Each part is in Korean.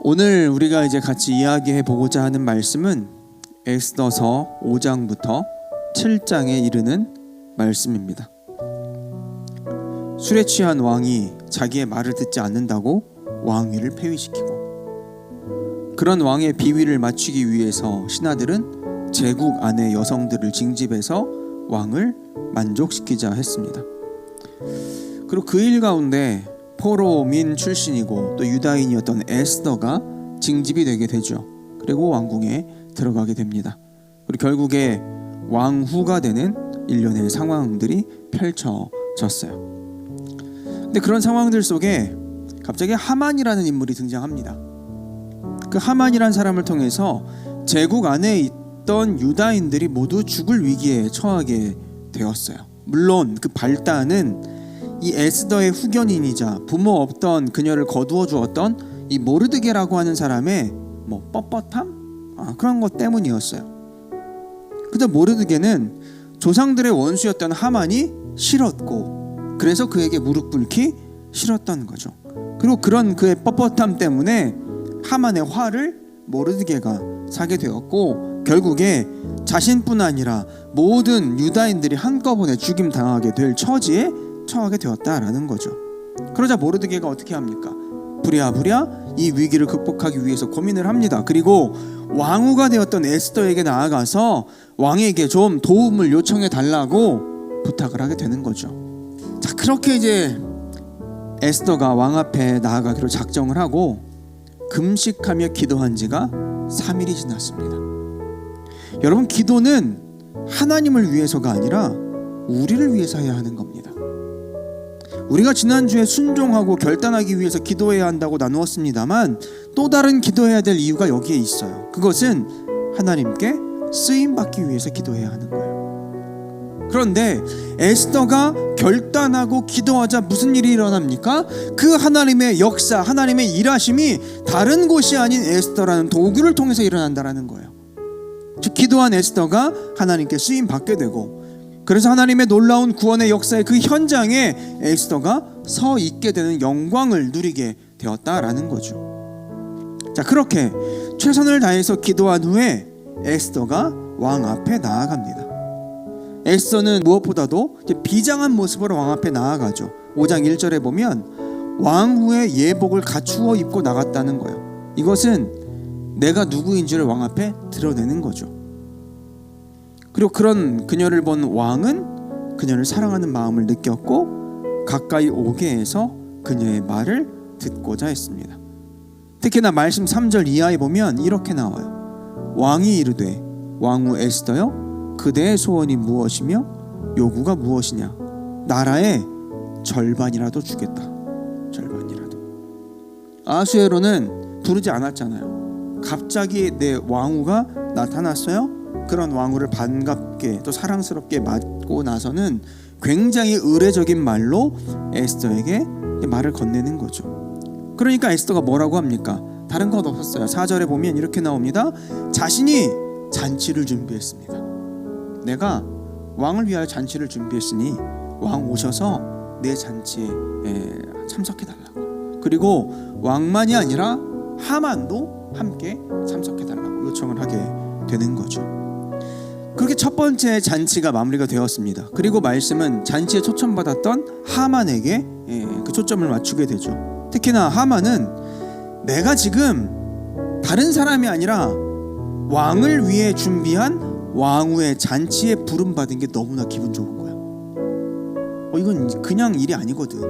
오늘 우리가 이제 같이 이야기해 보고자 하는 말씀은 에스더서 5장부터 7장에 이르는 말씀입니다. 술에 취한 왕이 자기의 말을 듣지 않는다고 왕위를 폐위시키고, 그런 왕의 비위를 맞추기 위해서 신하들은 제국 안의 여성들을 징집해서 왕을 만족시키자 했습니다. 그리고 그 일 가운데 포로민 출신이고 또 유다인이었던 에스더가 징집이 되게 되죠. 그리고 왕궁에 들어가게 됩니다. 그리고 결국에 왕후가 되는 일련의 상황들이 펼쳐졌어요. 근데 그런 상황들 속에 갑자기 하만이라는 인물이 등장합니다. 그 하만이라는 사람을 통해서 제국 안에 있던 유다인들이 모두 죽을 위기에 처하게 되었어요. 물론 그 발단은 이 에스더의 후견인이자 부모 없던 그녀를 거두어 주었던 이 모르드게라고 하는 사람의 뻣뻣함? 그런 것 때문이었어요. 그저 모르드게는 조상들의 원수였던 하만이 싫었고, 그래서 그에게 무릎 꿇기 싫었던 거죠. 그리고 그런 그의 뻣뻣함 때문에 하만의 화를 모르드게가 사게 되었고, 결국에 자신뿐 아니라 모든 유다인들이 한꺼번에 죽임 당하게 될 처지에 처하게 되었다라는 거죠. 그러자 모르드게가 어떻게 합니까? 부랴부랴 이 위기를 극복하기 위해서 고민을 합니다. 그리고 왕후가 되었던 에스더에게 나아가서 왕에게 좀 도움을 요청해 달라고 부탁을 하게 되는 거죠. 자, 그렇게 이제 에스더가 왕 앞에 나아가기로 작정을 하고 금식하며 기도한 지가 3일이 지났습니다. 여러분, 기도는 하나님을 위해서가 아니라 우리를 위해서 해야 하는 겁니다. 우리가 지난주에 순종하고 결단하기 위해서 기도해야 한다고 나누었습니다만, 또 다른 기도해야 될 이유가 여기에 있어요. 그것은 하나님께 쓰임받기 위해서 기도해야 하는 거예요. 그런데 에스더가 결단하고 기도하자 무슨 일이 일어납니까? 그 하나님의 역사, 하나님의 일하심이 다른 곳이 아닌 에스더라는 도구를 통해서 일어난다는 거예요. 즉, 기도한 에스더가 하나님께 쓰임받게 되고, 그래서 하나님의 놀라운 구원의 역사의 그 현장에 에스더가 서 있게 되는 영광을 누리게 되었다라는 거죠. 자, 그렇게 최선을 다해서 기도한 후에 에스더가 왕 앞에 나아갑니다. 에스더는 무엇보다도 비장한 모습으로 왕 앞에 나아가죠. 5장 1절에 보면 왕후의 예복을 갖추어 입고 나갔다는 거예요. 이것은 내가 누구인지를 왕 앞에 드러내는 거죠. 그리고 그런 그녀를 본 왕은 그녀를 사랑하는 마음을 느꼈고 가까이 오게 해서 그녀의 말을 듣고자 했습니다. 특히나 말씀 3절 이하에 보면 이렇게 나와요. 왕이 이르되 왕후 에스더여, 그대의 소원이 무엇이며 요구가 무엇이냐? 나라의 절반이라도 주겠다. 절반이라도. 아수에로는 부르지 않았잖아요. 갑자기 내 왕후가 나타났어요. 그런 왕후를 반갑게 또 사랑스럽게 맞고 나서는 굉장히 의례적인 말로 에스더에게 말을 건네는 거죠. 그러니까 에스더가 뭐라고 합니까? 다른 것 없었어요. 4절에 보면 이렇게 나옵니다. 자신이 잔치를 준비했습니다. 내가 왕을 위하여 잔치를 준비했으니 왕 오셔서 내 잔치에 참석해달라고, 그리고 왕만이 아니라 하만도 함께 참석해달라고 요청을 하게 되는 거죠. 그렇게 첫 번째 잔치가 마무리가 되었습니다. 그리고 말씀은 잔치에 초청받았던 하만에게 그 초점을 맞추게 되죠. 특히나 하만은 내가 지금 다른 사람이 아니라 왕을 위해 준비한 왕후의 잔치에 부름받은 게 너무나 기분 좋은 거야. 이건 그냥 일이 아니거든.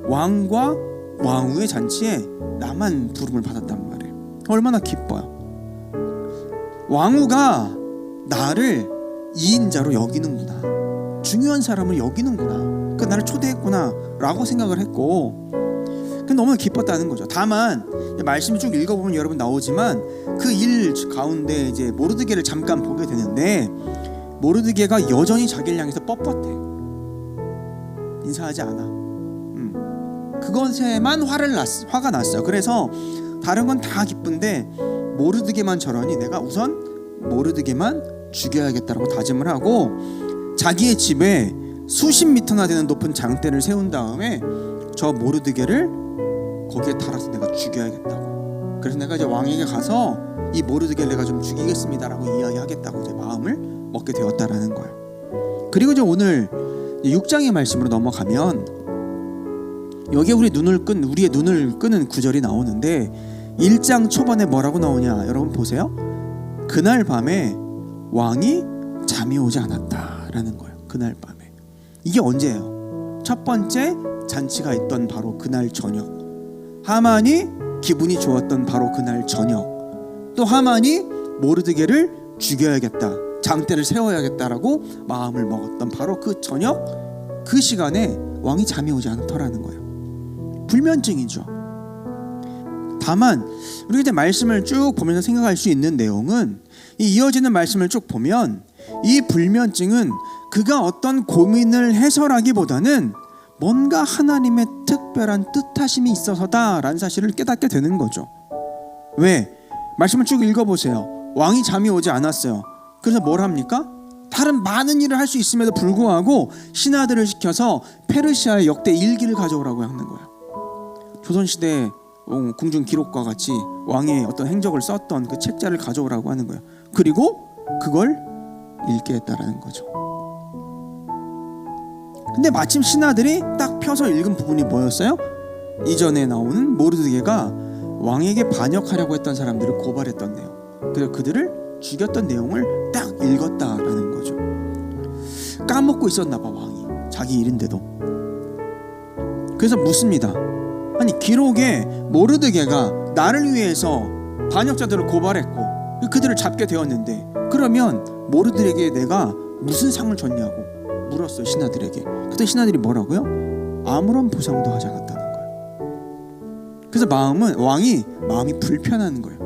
왕과 왕후의 잔치에 나만 부름을 받았단 말이에요. 얼마나 기뻐요. 왕후가 나를 2인자로 여기는구나, 중요한 사람을 여기는구나, 나를 초대했구나 라고 생각을 했고, 너무 기뻤다는 거죠. 다만 말씀을 쭉 읽어보면 여러분 나오지만 그 일 가운데 이제 모르드게를 잠깐 보게 되는데, 모르드게가 여전히 자기를 향해서 뻣뻣해. 인사하지 않아. 그것에만 화가 났어요. 그래서 다른 건 다 기쁜데 모르드게만 저러니 내가 우선 모르드게만 죽여야겠다라고 다짐을 하고 자기의 집에 수십 미터나 되는 높은 장대를 세운 다음에 저 모르드게를 거기에 달아서 내가 죽여야겠다고 그래서 내가 이제 왕에게 가서 이 모르드게를 내가 좀 죽이겠습니다라고 이야기하겠다고 이제 마음을 먹게 되었다라는 거예요. 그리고 이제 오늘 6장의 말씀으로 넘어가면 여기에 우리의 눈을 끄는 구절이 나오는데 1장 초반에 뭐라고 나오냐 여러분 보세요. 그날 밤에 왕이 잠이 오지 않았다라는 거예요. 그날 밤에. 이게 언제예요? 첫 번째 잔치가 있던 바로 그날 저녁, 하만이 기분이 좋았던 바로 그날 저녁, 또 하만이 모르드게를 죽여야겠다, 장대를 세워야겠다라고 마음을 먹었던 바로 그 저녁, 그 시간에 왕이 잠이 오지 않더라는 거예요. 불면증이죠. 다만 우리가 이제 말씀을 쭉 보면서 생각할 수 있는 내용은 이 이어지는 말씀을 쭉 보면 이 불면증은 그가 어떤 고민을 해서라기보다는 뭔가 하나님의 특별한 뜻하심이 있어서다라는 사실을 깨닫게 되는 거죠. 왜? 말씀을 쭉 읽어보세요. 왕이 잠이 오지 않았어요. 그래서 뭘 합니까? 다른 많은 일을 할 수 있음에도 불구하고 신하들을 시켜서 페르시아의 역대 일기를 가져오라고 하는 거예요. 조선시대 궁중 기록과 같이 왕의 어떤 행적을 썼던 그 책자를 가져오라고 하는 거예요. 그리고 그걸 읽게 했다라는 거죠. 근데 마침 신하들이 딱 펴서 읽은 부분이 뭐였어요? 이전에 나오는 모르드게가 왕에게 반역하려고 했던 사람들을 고발했던 내용, 그래서 그들을 죽였던 내용을 딱 읽었다라는 거죠. 까먹고 있었나 봐 왕이, 자기 일인데도. 그래서 묻습니다. 아니 기록에 모르드게가 나를 위해서 반역자들을 고발했고 그들을 잡게 되었는데 그러면 모르드게에게 내가 무슨 상을 줬냐고 물었어요, 신하들에게. 그때 신하들이 뭐라고요? 아무런 보상도 하지 않았다는 거예요. 그래서 왕이 마음이 불편한 거예요.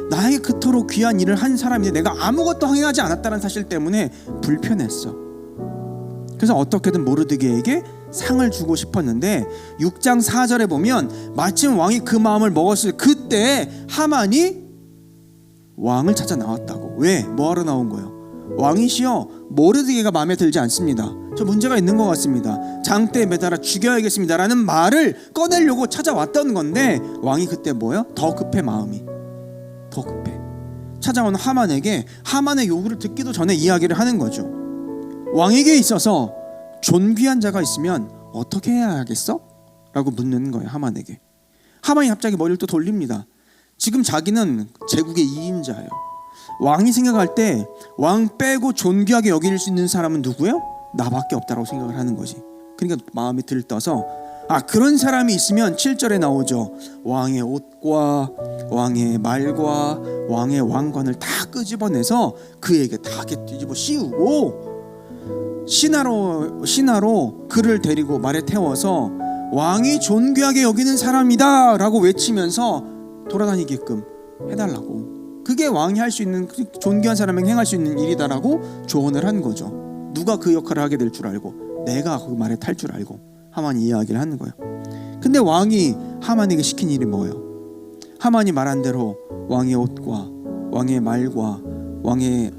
나에게 그토록 귀한 일을 한 사람인데 내가 아무것도 행하지 않았다는 사실 때문에 불편했어. 그래서 어떻게든 모르드게에게 상을 주고 싶었는데 6장 4절에 보면 마침 왕이 그 마음을 먹었을 그때 하만이 왕을 찾아 나왔다고. 왜? 뭐하러 나온 거예요? 왕이시여, 모르드게가 마음에 들지 않습니다. 저 문제가 있는 것 같습니다. 장대에 매달아 죽여야겠습니다 라는 말을 꺼내려고 찾아왔던 건데 왕이 그때 뭐예요? 더 급해. 마음이 더 급해. 찾아온 하만에게 하만의 요구를 듣기도 전에 이야기를 하는 거죠. 왕에게 있어서 존귀한 자가 있으면 어떻게 해야 하겠어? 라고 묻는 거예요, 하만에게. 하만이 갑자기 머리를 또 돌립니다. 지금 자기는 제국의 2인자예요. 왕이 생각할 때 왕 빼고 존귀하게 여길 수 있는 사람은 누구예요? 나밖에 없다라고 생각을 하는 거지. 그러니까 마음이 들떠서 그런 사람이 있으면 7절에 나오죠. 왕의 옷과 왕의 말과 왕의 왕관을 다 끄집어내서 그에게 다 뒤집어 씌우고 신하로 그를 데리고 말에 태워서 왕이 존귀하게 여기는 사람이다 라고 외치면서 돌아다니게끔 해달라고. 그게 왕이 할 수 있는, 존귀한 사람에게 행할 수 있는 일이다라고 조언을 한 거죠. 누가 그 역할을 하게 될 줄 알고, 내가 그 말에 탈 줄 알고 하만이 이야기를 하는 거예요. 근데 왕이 하만에게 시킨 일이 뭐예요? 하만이 말한 대로 왕의 옷과 왕의 말과 왕의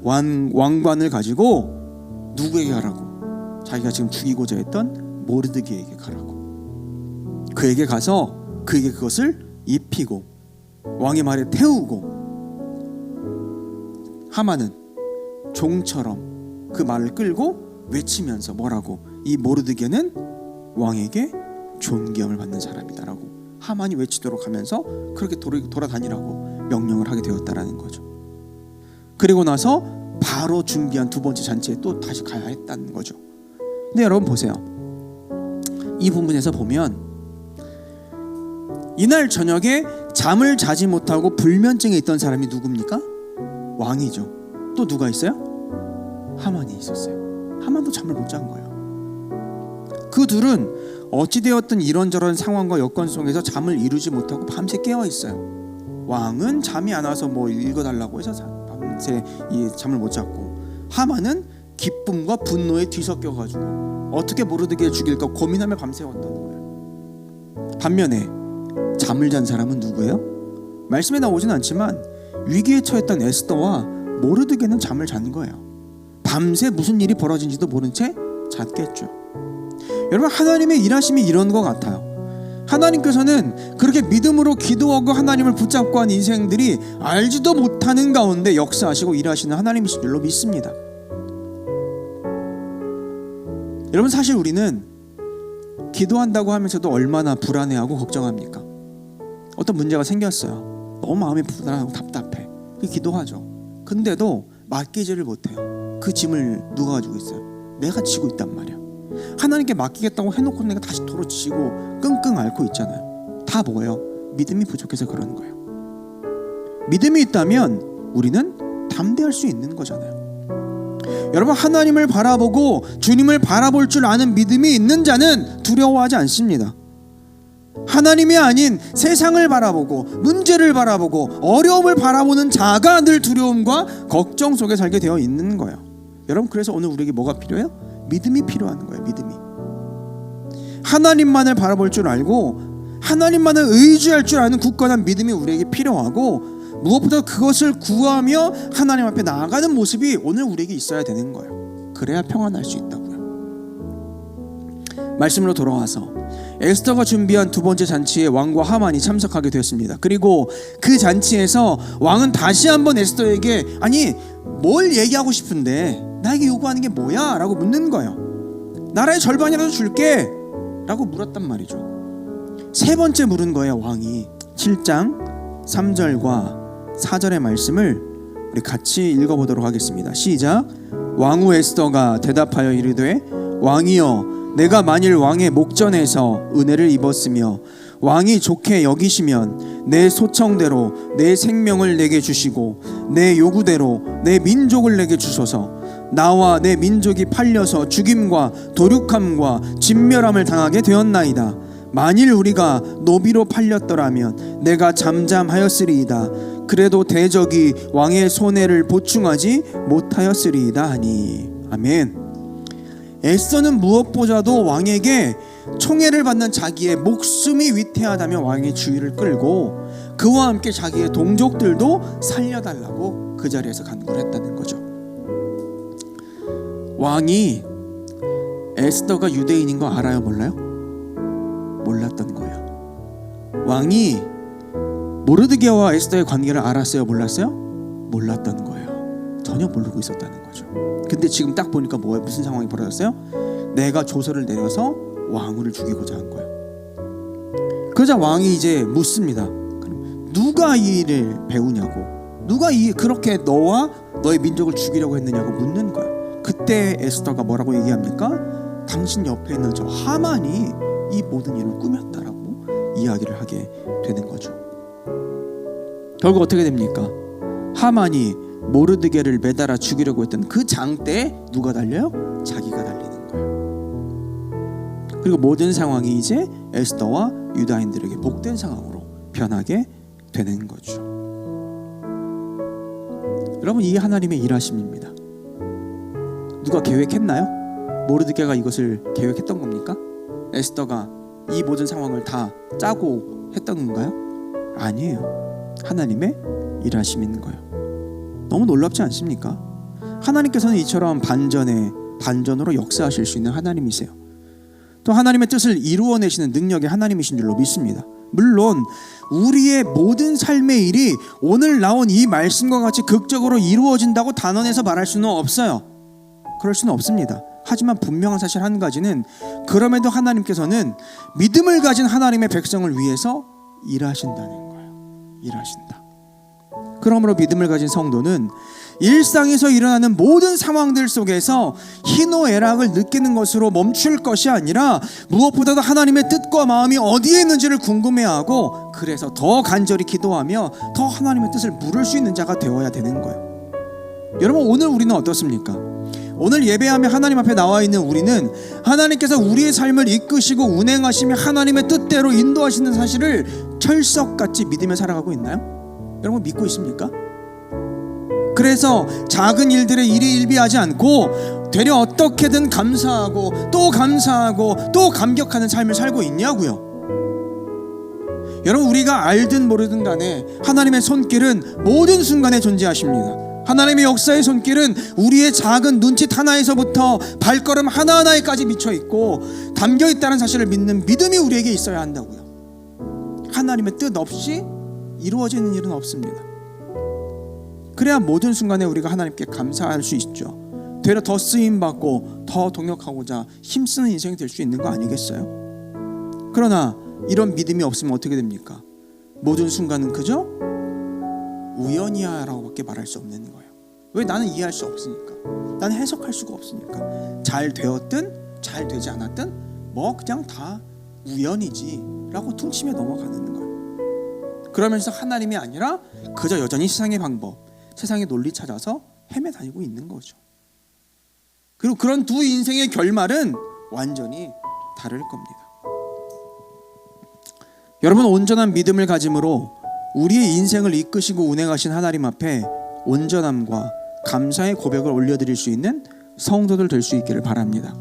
왕관을 가지고 누구에게 가라고? 자기가 지금 죽이고자 했던 모르드게에게 가라고. 그에게 가서 그에게 그것을 입히고 왕의 말에 태우고, 하만은 종처럼 그 말을 끌고 외치면서 뭐라고? 이 모르드게는 왕에게 존귀함을 받는 사람이다라고 하만이 외치도록 하면서 그렇게 돌아다니라고 명령을 하게 되었다라는 거죠. 그리고 나서 바로 준비한 두 번째 잔치에 또 다시 가야 했다는 거죠. 근데 여러분 보세요. 이 부분에서 보면 이날 저녁에 잠을 자지 못하고 불면증에 있던 사람이 누굽니까? 왕이죠. 또 누가 있어요? 하만이 있었어요. 하만도 잠을 못 잔 거예요. 그 둘은 어찌되었든 이런저런 상황과 여건 속에서 잠을 이루지 못하고 밤새 깨어 있어요. 왕은 잠이 안 와서 뭐 읽어달라고 해서 밤새 잠을 못 잤고, 하만은 기쁨과 분노에 뒤섞여가지고 어떻게 모르드게를 죽일까 고민하며 밤새웠던 거예요. 반면에 잠을 잔 사람은 누구예요? 말씀에 나오진 않지만 위기에 처했던 에스더와 모르드게는 잠을 잔 거예요. 밤새 무슨 일이 벌어진지도 모른 채 잤겠죠. 여러분, 하나님의 일하심이 이런 것 같아요. 하나님께서는 그렇게 믿음으로 기도하고 하나님을 붙잡고 한 인생들이 알지도 못하는 가운데 역사하시고 일하시는 하나님이신 줄로 믿습니다. 여러분, 사실 우리는 기도한다고 하면서도 얼마나 불안해하고 걱정합니까? 어떤 문제가 생겼어요. 너무 마음이 불안하고 답답해. 기도하죠. 근데도 맡기지를 못해요. 그 짐을 누가 가지고 있어요? 내가 지고 있단 말이야. 하나님께 맡기겠다고 해놓고 내가 다시 도로 지고 끙끙 앓고 있잖아요. 다 뭐예요? 믿음이 부족해서 그러는 거예요. 믿음이 있다면 우리는 담대할 수 있는 거잖아요. 여러분, 하나님을 바라보고 주님을 바라볼 줄 아는 믿음이 있는 자는 두려워하지 않습니다. 하나님이 아닌 세상을 바라보고 문제를 바라보고 어려움을 바라보는 자가 늘 두려움과 걱정 속에 살게 되어 있는 거예요. 여러분, 그래서 오늘 우리에게 뭐가 필요해요? 믿음이 필요한 거예요. 믿음이. 하나님만을 바라볼 줄 알고 하나님만을 의지할 줄 아는 굳건한 믿음이 우리에게 필요하고, 무엇보다 그것을 구하며 하나님 앞에 나아가는 모습이 오늘 우리에게 있어야 되는 거예요. 그래야 평안할 수 있다고요. 말씀으로 돌아와서 에스더가 준비한 두 번째 잔치에 왕과 하만이 참석하게 되었습니다. 그리고 그 잔치에서 왕은 다시 한번 에스더에게 아니 뭘 얘기하고 싶은데 나에게 요구하는 게 뭐야? 라고 묻는 거예요. 나라의 절반이라도 줄게 라고 물었단 말이죠. 세 번째 물은 거예요. 왕이 7장 3절과 4절의 말씀을 우리 같이 읽어보도록 하겠습니다. 시작. 왕후 에스더가 대답하여 이르되 왕이여, 내가 만일 왕의 목전에서 은혜를 입었으며 왕이 좋게 여기시면 내 소청대로 내 생명을 내게 주시고 내 요구대로 내 민족을 내게 주소서. 나와 내 민족이 팔려서 죽임과 도륙함과 진멸함을 당하게 되었나이다. 만일 우리가 노비로 팔렸더라면 내가 잠잠하였으리이다. 그래도 대적이 왕의 손해를 보충하지 못하였으리이다 하니. 아멘. 에스더는 무엇보다도 왕에게 총애를 받는 자기의 목숨이 위태하다며 왕의 주의를 끌고 그와 함께 자기의 동족들도 살려달라고 그 자리에서 간구를 했다는 거죠. 왕이 에스더가 유대인인 거 알아요? 몰라요? 몰랐던 거예요. 왕이 모르드게와 에스더의 관계를 알았어요? 몰랐어요? 몰랐던 거예요. 전혀 모르고 있었다는 거죠. 근데 지금 딱 보니까 뭐예요? 무슨 상황이 벌어졌어요? 내가 조서를 내려서 왕후를 죽이고자 한 거예요. 그러자 왕이 이제 묻습니다. 누가 이 일을 배우냐고, 누가 그렇게 너와 너의 민족을 죽이려고 했느냐고 묻는 거예요. 그때 에스더가 뭐라고 얘기합니까? 당신 옆에 있는 저 하만이 이 모든 일을 꾸몄다라고 이야기를 하게 되는 거죠. 결국 어떻게 됩니까? 하만이 모르드게를 매달아 죽이려고 했던 그 장대에 누가 달려요? 자기가 달리는 거예요. 그리고 모든 상황이 이제 에스더와 유다인들에게 복된 상황으로 변하게 되는 거죠. 여러분, 이게 하나님의 일하심입니다. 누가 계획했나요? 모르드게가 이것을 계획했던 겁니까? 에스더가 이 모든 상황을 다 짜고 했던 건가요? 아니에요. 하나님의 일하심인 거예요. 너무 놀랍지 않습니까? 하나님께서는 이처럼 반전으로 역사하실 수 있는 하나님이세요. 또 하나님의 뜻을 이루어내시는 능력의 하나님이신 줄로 믿습니다. 물론 우리의 모든 삶의 일이 오늘 나온 이 말씀과 같이 극적으로 이루어진다고 단언해서 말할 수는 없어요. 그럴 수는 없습니다. 하지만 분명한 사실 한 가지는, 그럼에도 하나님께서는 믿음을 가진 하나님의 백성을 위해서 일하신다는 거예요. 일하신다. 그러므로 믿음을 가진 성도는 일상에서 일어나는 모든 상황들 속에서 희노애락을 느끼는 것으로 멈출 것이 아니라 무엇보다도 하나님의 뜻과 마음이 어디에 있는지를 궁금해하고, 그래서 더 간절히 기도하며 더 하나님의 뜻을 물을 수 있는 자가 되어야 되는 거예요. 여러분, 오늘 우리는 어떻습니까? 오늘 예배하며 하나님 앞에 나와 있는 우리는 하나님께서 우리의 삶을 이끄시고 운행하시며 하나님의 뜻대로 인도하시는 사실을 철석같이 믿으며 살아가고 있나요? 여러분, 믿고 있습니까? 그래서 작은 일들에 일희일비하지 않고 되려 어떻게든 감사하고 또 감사하고 또 감격하는 삶을 살고 있냐고요. 여러분, 우리가 알든 모르든 간에 하나님의 손길은 모든 순간에 존재하십니다. 하나님의 역사의 손길은 우리의 작은 눈짓 하나에서부터 발걸음 하나하나에까지 미쳐 있고 담겨 있다는 사실을 믿는 믿음이 우리에게 있어야 한다고요. 하나님의 뜻 없이 이루어지는 일은 없습니다. 그래야 모든 순간에 우리가 하나님께 감사할 수 있죠. 되려 더 쓰임받고 더 동력하고자 힘쓰는 인생이 될 수 있는 거 아니겠어요? 그러나 이런 믿음이 없으면 어떻게 됩니까? 모든 순간은 그저 우연이야 라고 밖에 말할 수 없는 거예요. 왜? 나는 이해할 수 없으니까. 나는 해석할 수가 없으니까. 잘 되었든 잘 되지 않았든 뭐 그냥 다 우연이지 라고 퉁치며 넘어가는 거예요. 그러면서 하나님이 아니라 그저 여전히 세상의 방법, 세상의 논리 찾아서 헤매 다니고 있는 거죠. 그리고 그런 두 인생의 결말은 완전히 다를 겁니다. 여러분, 온전한 믿음을 가짐으로 우리의 인생을 이끄시고 운행하신 하나님 앞에 온전함과 감사의 고백을 올려드릴 수 있는 성도들 될 수 있기를 바랍니다.